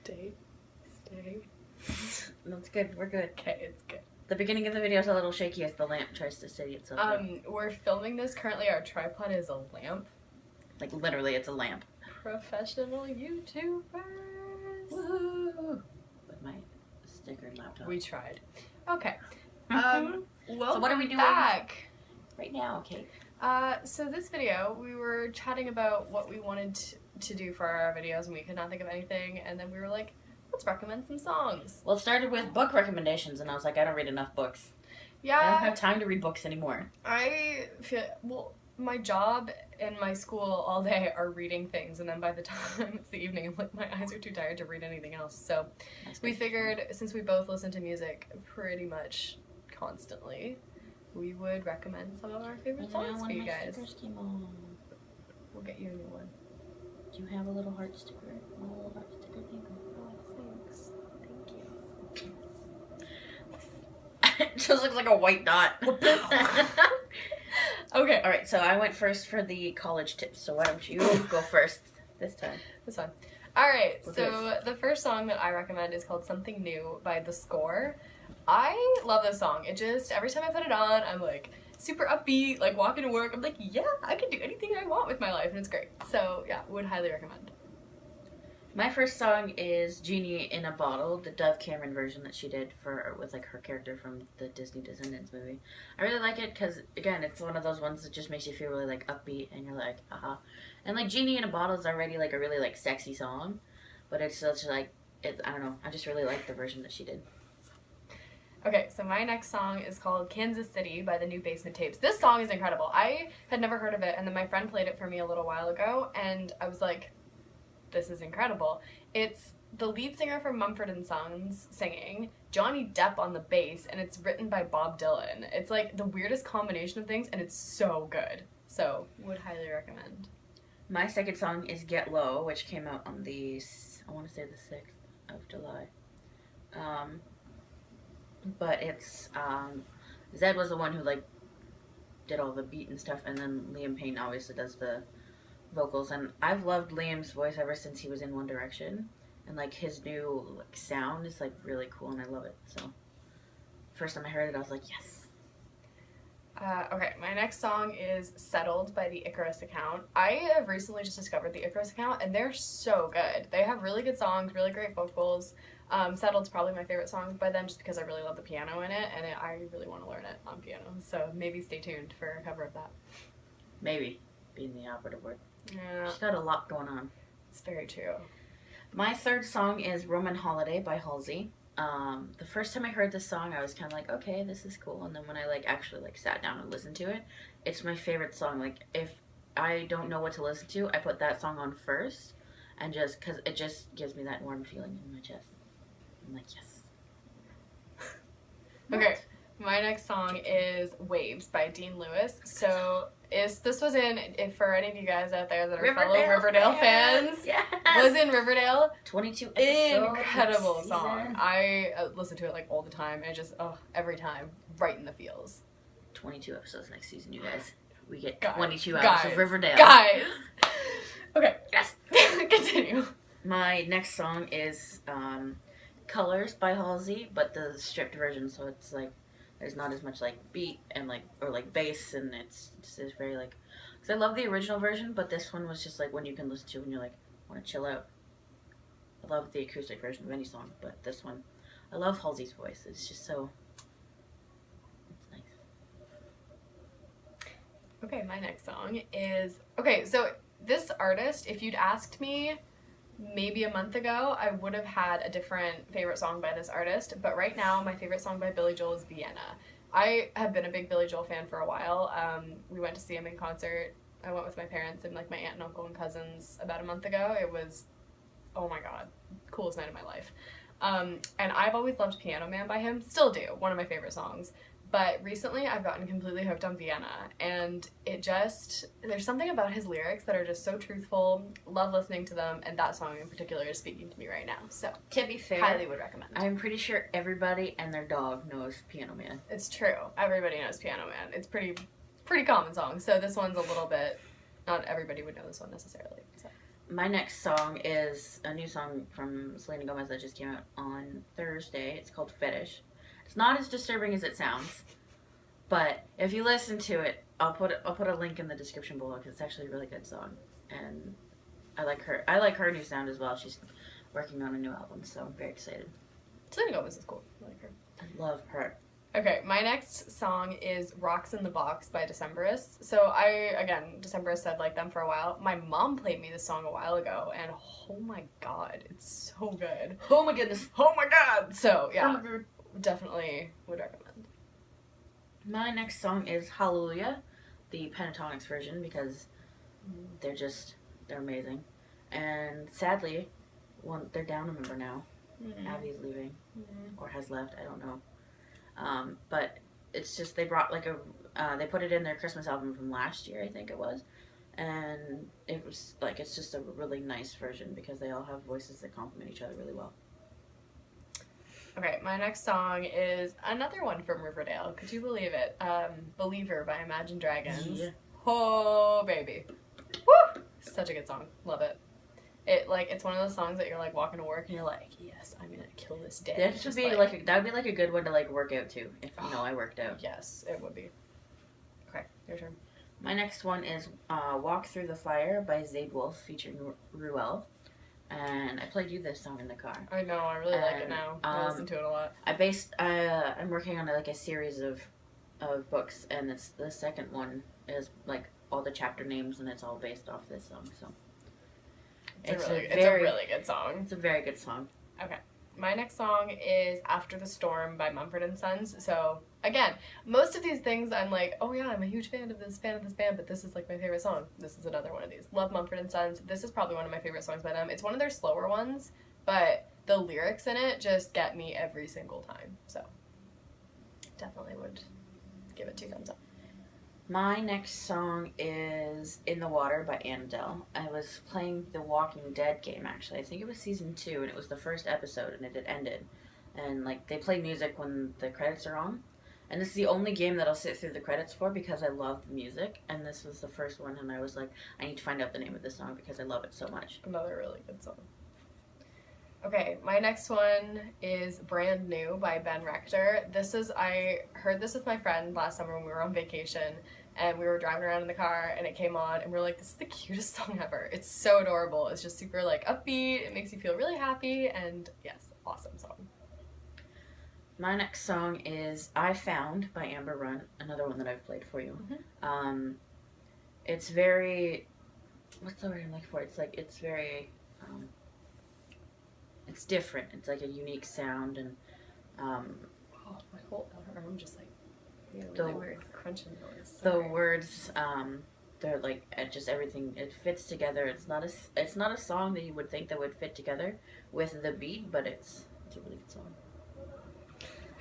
Stay. That's good. We're good. Okay, it's good. The beginning of the video is a little shaky as the lamp tries to steady itself up. We're filming this currently. Our tripod is a lamp. Like, literally, it's a lamp. Professional YouTubers. Woo! With my stickered laptop. We tried. Okay. So what are we doing back right now, Kate? So this video, we were chatting about what we wanted to do for our videos, and we could not think of anything, and then we were like, let's recommend some songs. Well, it started with book recommendations, and I was like, I don't read enough books. Yeah. I don't have time to read books anymore. I feel, well, my job and my school all day are reading things, and then by the time it's the evening, I'm like, my eyes are too tired to read anything else. So we figured, since we both listen to music pretty much constantly, we would recommend some of our favorite songs for you guys. We'll get you a new one. Do you have a little heart sticker? A little heart sticker thing? Oh, thanks. Thank you. It just looks like a white dot. Okay. Alright, so I went first for the college tips, so why don't you go first this time? This one. Alright, so the first song that I recommend is called Something New by The Score. I love this song. It just, every time I put it on, I'm like super upbeat, like walking to work. I'm like, yeah, I can do anything I want with my life, and it's great. So yeah, would highly recommend. My first song is Genie in a Bottle, the Dove Cameron version that she did with like her character from the Disney Descendants movie. I really like it because, again, it's one of those ones that just makes you feel really like upbeat, and you're like, haha. And like Genie in a Bottle is already like a really like sexy song, but it's such like, I don't know, I just really like the version that she did. Okay, so my next song is called Kansas City by the New Basement Tapes. This song is incredible. I had never heard of it, and then my friend played it for me a little while ago, and I was like, this is incredible. It's the lead singer from Mumford & Sons singing, Johnny Depp on the bass, and it's written by Bob Dylan. It's like the weirdest combination of things, and it's so good. So, would highly recommend. My second song is Get Low, which came out on the, I want to say the 6th of July. But it's, Zed was the one who, like, did all the beat and stuff, and then Liam Payne obviously does the vocals, and I've loved Liam's voice ever since he was in One Direction, and, like, his new, like, sound is, like, really cool, and I love it, so first time I heard it, I was like, yes. Okay, my next song is Settled by the Icarus Account. I have recently just discovered the Icarus Account, and they're so good. They have really good songs, really great vocals. Settled's probably my favorite song by them just because I really love the piano in it, and I really want to learn it on piano, so maybe stay tuned for a cover of that. Maybe, being the operative word. Yeah. She's got a lot going on. It's very true. My third song is Roman Holiday by Halsey. The first time I heard this song, I was kind of like, okay, this is cool, and then when I like actually like sat down and listened to it, it's my favorite song. Like, if I don't know what to listen to, I put that song on first, and just because it just gives me that warm feeling in my chest. I'm like, yes. Okay, my next song is Waves by Dean Lewis. So this was if for any of you guys out there that are fellow Riverdale fans, yes. was in Riverdale. 22 episodes. Incredible song. I listen to it like all the time, and just every time, right in the feels. 22 episodes next season, you guys. We get Guys. 22 hours of Riverdale. Guys. Okay. Yes. Continue. My next song is Colors by Halsey, but the stripped version, so it's like there's not as much like beat and like or like bass, and it's just very like, because I love the original version, but this one was just like one you can listen to when you're like want to chill out. I love the acoustic version of any song, but this one, I love Halsey's voice. It's just so, it's nice. Okay, my next song is so this artist, if you'd asked me maybe a month ago, I would have had a different favorite song by this artist, but right now my favorite song by Billy Joel is Vienna. I have been a big Billy Joel fan for a while. We went to see him in concert. I went with my parents and like my aunt and uncle and cousins about a month ago. It was, oh my god, coolest night of my life. And I've always loved Piano Man by him, still do, one of my favorite songs. But recently I've gotten completely hooked on Vienna, and there's something about his lyrics that are just so truthful. Love listening to them, and that song in particular is speaking to me right now. So, to be fair, highly would recommend. I'm pretty sure everybody and their dog knows Piano Man. It's true. Everybody knows Piano Man. It's pretty common song. So this one's a little bit, not everybody would know this one necessarily. So. My next song is a new song from Selena Gomez that just came out on Thursday. It's called Fetish. It's not as disturbing as it sounds, but if you listen to it, I'll put a link in the description below because it's actually a really good song, and I like her. I like her new sound as well. She's working on a new album, so I'm very excited. Selena Gomez is cool. I like her. I love her. Okay, my next song is Rocks in the Box by Decemberists. So Decemberists, I've liked them for a while. My mom played me this song a while ago, and oh my god, it's so good. Oh my goodness. Oh my god! So, yeah, definitely would recommend. My next song is Hallelujah, the Pentatonics version, because they're amazing. And sadly, they're down a member now. Abby's leaving, or has left, I don't know. But it's just, they brought they put it in their Christmas album from last year, I think it was. And it was it's just a really nice version because they all have voices that complement each other really well. Okay, my next song is another one from Riverdale. Could you believe it? Believer by Imagine Dragons. Yeah. Oh, baby. Woo! Such a good song. Love it. It's one of those songs that you're walking to work and you're like, yes, I'm gonna kill this day. That would be a good one to work out to if I worked out. Yes, it would be. Okay, your turn. My next one is Walk Through the Fire by Zayd Wolf featuring Ruel. And I played you this song in the car. I know, I really like it now. I listen to it a lot. I'm working on a series of books, and it's the second one is all the chapter names, and it's all based off this song. So it's a really good song. It's a very good song. Okay. My next song is After the Storm by Mumford & Sons. So, again, most of these things I'm like, oh yeah, I'm a huge fan of this band, but this is my favorite song. This is another one of these. Love Mumford & Sons. This is probably one of my favorite songs by them. It's one of their slower ones, but the lyrics in it just get me every single time. So, definitely would give it 2 thumbs up. My next song is In the Water by Annabelle. I was playing the Walking Dead game, actually. I think it was season 2, and it was the first episode, and it had ended. And, they play music when the credits are on. And this is the only game that I'll sit through the credits for because I love the music. And this was the first one, and I was like, I need to find out the name of this song because I love it so much. Another really good song. Okay, my next one is Brand New by Ben Rector. I heard this with my friend last summer when we were on vacation, and we were driving around in the car, and it came on, and we were like, this is the cutest song ever. It's so adorable. It's just super, upbeat. It makes you feel really happy, and yes, awesome song. My next song is I Found by Amber Run, another one that I've played for you. Mm-hmm. It's very, what's the word I'm looking for? It's very, it's different. It's a unique sound, and my whole arm just really weird crunching noise. Sorry. The words, they're just everything. It fits together. It's not a song that you would think that would fit together with the beat, but it's a really good song.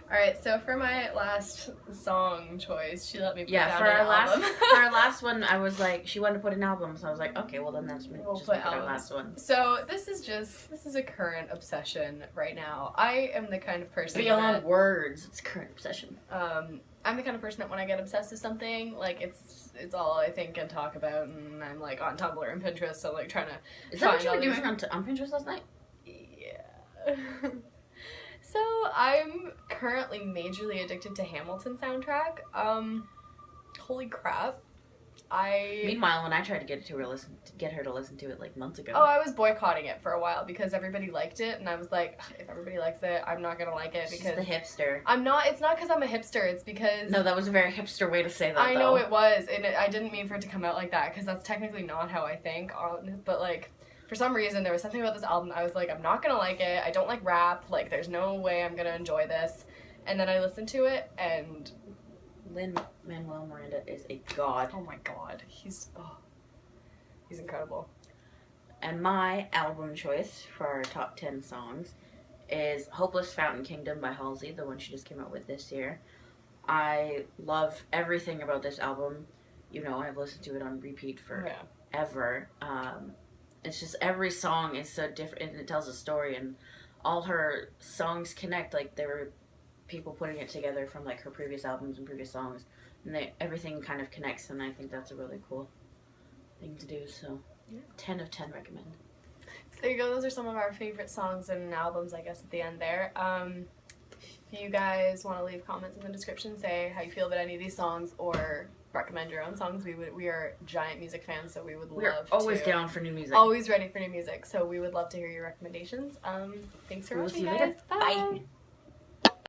Alright, so for my last song choice, she let me put down for an our album. for our last one, I was like, she wanted to put an album, so I was like, okay, well then we'll just make it our last one. So this is a current obsession right now. I am the kind of person beyond words, it's current obsession. I'm the kind of person that when I get obsessed with something, it's all I think and talk about, and I'm on Tumblr and Pinterest, so trying to. Is that what you were doing on Pinterest last night? Yeah. So I'm currently majorly addicted to Hamilton soundtrack. Holy crap. Meanwhile, when I tried to get her to listen to it months ago. Oh, I was boycotting it for a while because everybody liked it, and I was like, if everybody likes it, I'm not gonna like it because she's the hipster. I'm not. It's not because I'm a hipster. It's because no, that was a very hipster way to say that. I know it was, and I didn't mean for it to come out like that because that's technically not how I think. But for some reason, there was something about this album. I was like, I'm not gonna like it. I don't like rap. There's no way I'm gonna enjoy this. And then I listened to it, and Lin-Manuel Miranda is a god. Oh my god, he's incredible. And my album choice for our top 10 songs is Hopeless Fountain Kingdom by Halsey, the one she just came out with this year. I love everything about this album. I've listened to it on repeat forever. It's just every song is so different, and it tells a story, and all her songs connect. There were people putting it together from her previous albums and previous songs, and everything kind of connects, and I think that's a really cool thing to do. So 10 of 10 recommend. So there you go. Those are some of our favorite songs and albums, I guess, at the end there. If you guys want to leave comments in the description, say how you feel about any of these songs or recommend your own songs. We are giant music fans, so we would love always down for new music. Always ready for new music, so we would love to hear your recommendations. Thanks for watching, guys. Bye.